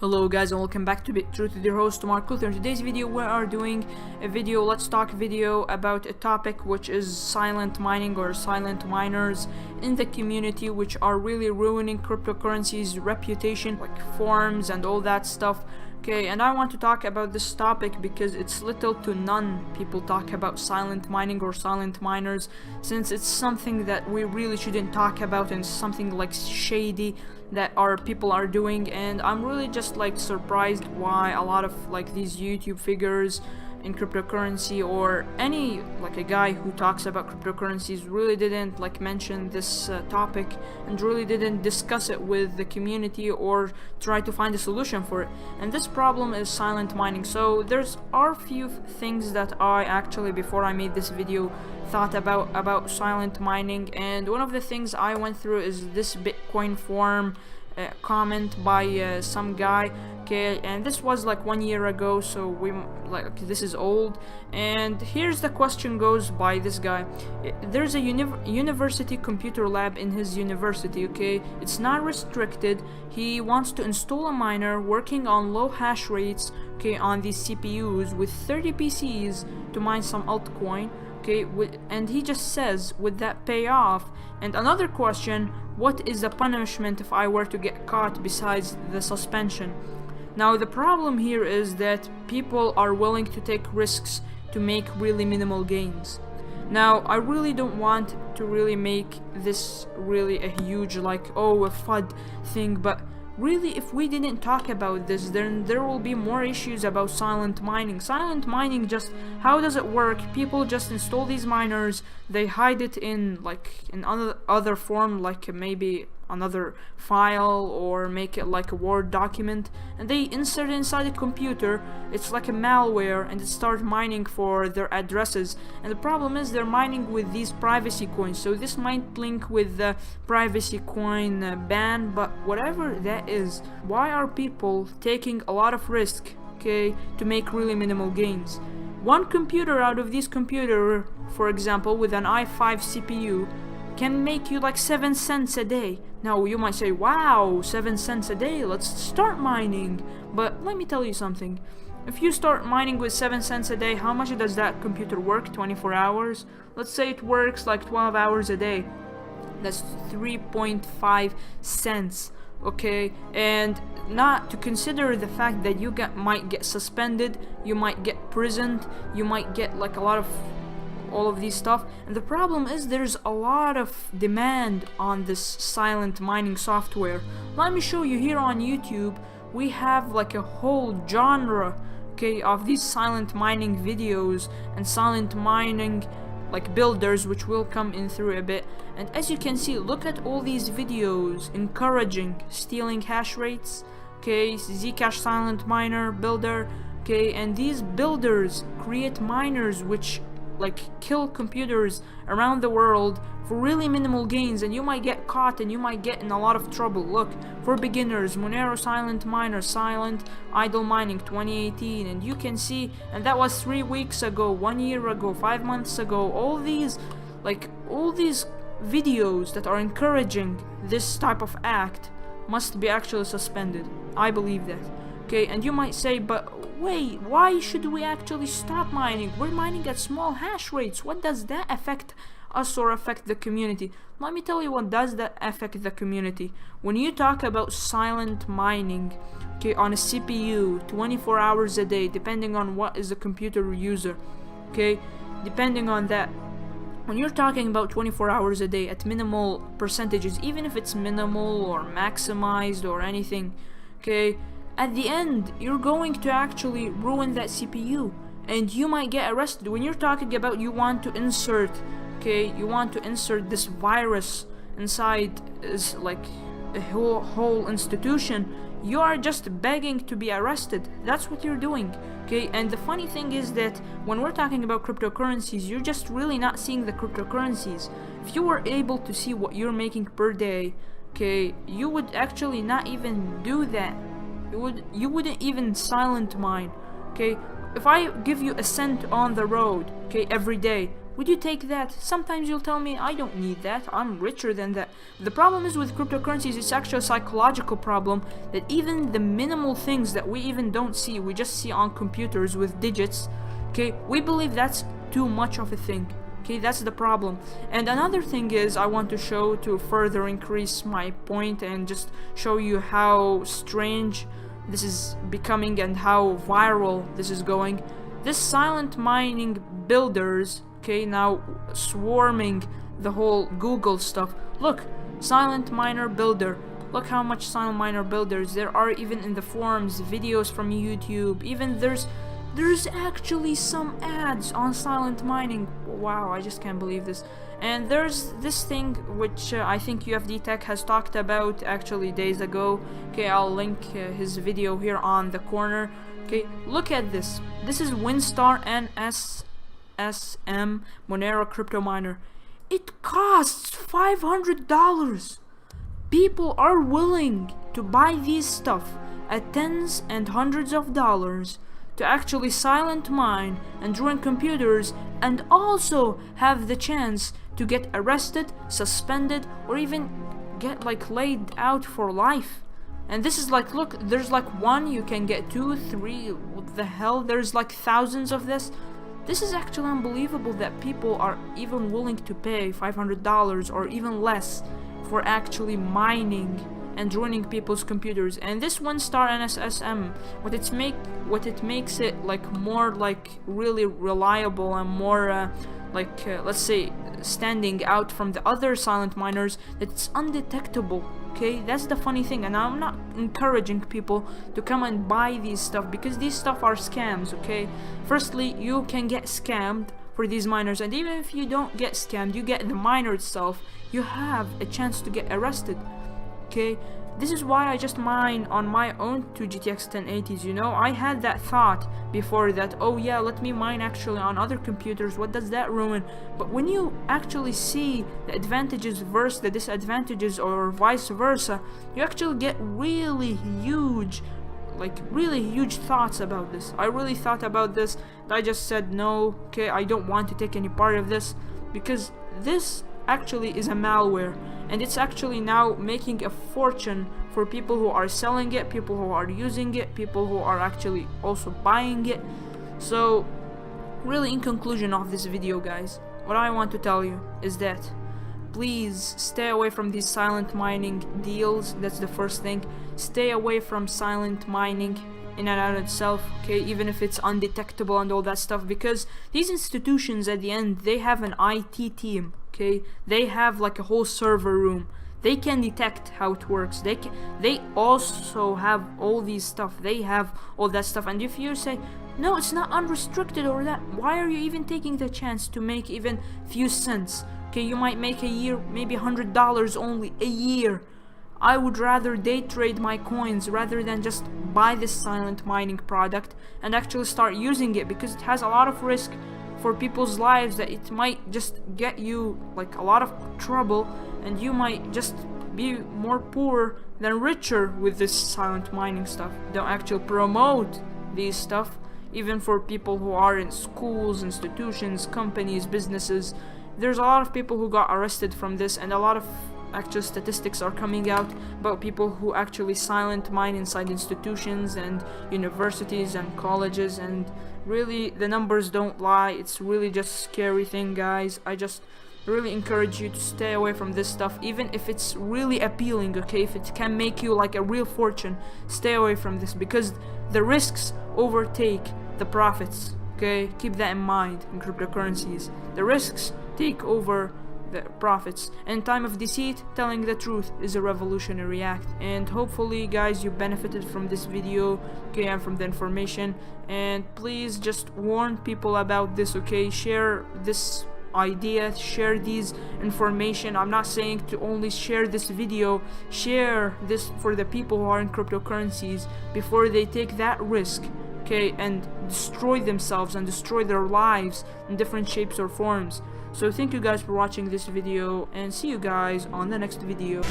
Hello guys and welcome back to Bittruth with your host Mark Luther. In today's video we are doing a let's talk video about a topic which is silent mining or silent miners in the community, which are really ruining cryptocurrencies reputation, like forums and all that stuff. Okay, and I want to talk about this topic because it's little to none people talk about silent mining or silent miners, since it's something that we really shouldn't talk about and something like shady that our people are doing. And I'm really just like surprised why a lot of like these YouTube figures in cryptocurrency or any like a guy who talks about cryptocurrencies really didn't like mention this topic and really didn't discuss it with the community or try to find a solution for it. And this problem is silent mining. So there's are few things that I actually, before I made this video, thought about silent mining, and one of the things I went through is this Bitcoin forum comment by some guy. Okay, and this was like 1 year ago, so this is old. And here's the question goes by this guy. There's a university computer lab in his university. Okay, it's not restricted. He wants to install a miner working on low hash rates, okay, on these CPUs with 30 PCs to mine some altcoin. Okay, and he just says, would that pay off? And another question, what is the punishment if I were to get caught besides the suspension? Now the problem here is that people are willing to take risks to make really minimal gains. Now I really don't want to really make this really a huge like a FUD thing, but really, if we didn't talk about this, then there will be more issues about silent mining. Silent mining, just how does it work? People just install these miners, they hide it in other form, like maybe another file, or make it like a Word document, and they insert it inside a computer. It's like a malware, and it starts mining for their addresses. And the problem is they're mining with these privacy coins, so this might link with the privacy coin ban, but whatever that is, why are people taking a lot of risk, okay, to make really minimal gains? One computer out of this computer, for example, with an i5 CPU, can make you like 7 cents a day. Now you might say, wow, 7 cents a day, let's start mining. But let me tell you something. If you start mining with 7 cents a day, how much does that computer work? 24 hours? Let's say it works like 12 hours a day. That's 3.5 cents. Okay, and not to consider the fact that you might get suspended, you might get prisoned, you might get like a lot of all of these stuff. And the problem is there's a lot of demand on this silent mining software. Let me show you here on YouTube. We have like a whole genre, okay, of these silent mining videos and silent mining like builders, which will come in through a bit. And as you can see, look at all these videos encouraging stealing hash rates, okay, Zcash silent miner builder, okay, and these builders create miners which like kill computers around the world for really minimal gains, and you might get caught and you might get in a lot of trouble. Look, for beginners, Monero silent miner, silent idle mining 2018, and you can see, and that was 3 weeks ago, 1 year ago, 5 months ago. All these videos that are encouraging this type of act must be actually suspended. I believe that. Okay, and you might say, but wait, why should we actually stop mining? We're mining at small hash rates. What does that affect us or affect the community? Let me tell you what does that affect the community. When you talk about silent mining, okay, on a CPU 24 hours a day, depending on what is the computer user, okay, depending on that, when you're talking about 24 hours a day at minimal percentages, even if it's minimal or maximized or anything, okay, at the end you're going to actually ruin that CPU and you might get arrested. When you're talking about you want to insert, okay, you want to insert this virus inside is like a whole institution, you are just begging to be arrested. That's what you're doing. Okay, and the funny thing is that when we're talking about cryptocurrencies, you're just really not seeing the cryptocurrencies. If you were able to see what you're making per day, okay, you would actually not even do that. You wouldn't even silent mine. Okay, if I give you a cent on the road, okay, every day, Would you take that? Sometimes you'll tell me, I don't need that, I'm richer than that. The problem is with cryptocurrencies, it's actually a psychological problem that even the minimal things that we even don't see, we just see on computers with digits, okay, we believe that's too much of a thing. Okay, that's the problem. And another thing is, I want to show, to further increase my point and just show you how strange this is becoming and how viral this is going. This silent mining builders, okay, now swarming the whole Google stuff. Look, silent miner builder. Look how much silent miner builders there are, even in the forums, videos from YouTube. Even there's actually some ads on silent mining. Wow, I just can't believe this. And there's this thing which I think UFD Tech has talked about actually days ago. Okay, I'll link his video here on the corner. Okay, look at this. This is Winstar NSSM Monero crypto miner. It costs $500. People are willing to buy these stuff at tens and hundreds of dollars to actually silent mine and ruin computers, and also have the chance to get arrested, suspended, or even get like laid out for life. And this is like, look, there's like one, you can get 2, 3, what the hell, there's like thousands of this. This is actually unbelievable that people are even willing to pay $500 or even less for actually mining and ruining people's computers. And this Winstar NSSM, what it makes it like more like really reliable and more let's say standing out from the other silent miners, that it's undetectable. Okay, that's the funny thing. And I'm not encouraging people to come and buy these stuff, because these stuff are scams. Okay, firstly, you can get scammed for these miners, and even if you don't get scammed, you get the miner itself, you have a chance to get arrested. Okay, this is why I just mine on my own 2 GTX 1080s. You know, I had that thought before that, oh yeah, let me mine actually on other computers, what does that ruin? But when you actually see the advantages versus the disadvantages, or vice versa, you actually get really huge thoughts about this. I really thought about this. I just said no, okay, I don't want to take any part of this, because this actually is a malware, and it's actually now making a fortune for people who are selling it, people who are using it, people who are actually also buying it. So really, in conclusion of this video, guys, what I want to tell you is that please stay away from these silent mining deals. That's the first thing. Stay away from silent mining in and out itself, okay, even if it's undetectable and all that stuff, because these institutions at the end, they have an IT team, okay, they have like a whole server room, they can detect how it works, they also have all these stuff, they have all that stuff. And if you say no, it's not unrestricted or that, why are you even taking the chance to make even few cents? Okay, you might make a year maybe $100 only a year. I would rather day trade my coins rather than just buy this silent mining product and actually start using it, because it has a lot of risk for people's lives, that it might just get you like a lot of trouble, and you might just be more poor than richer with this silent mining stuff. Don't actually promote these stuff, even for people who are in schools, institutions, companies, businesses. There's a lot of people who got arrested from this, and a lot of actual statistics are coming out about people who actually silent mine inside institutions and universities and colleges, and really the numbers don't lie. It's really just a scary thing, guys. I just really encourage you to stay away from this stuff, even if it's really appealing, okay, if it can make you like a real fortune. Stay away from this, because the risks overtake the profits, okay? Keep that in mind in cryptocurrencies. The risks take over the profits. In time of deceit, telling the truth is a revolutionary act. And hopefully, guys, you benefited from this video, okay, and from the information. And please just warn people about this, okay? Share this idea, share these information. I'm not saying to only share this video, share this for the people who are in cryptocurrencies before they take that risk, okay, and destroy themselves and destroy their lives in different shapes or forms. So thank you guys for watching this video, and see you guys on the next video.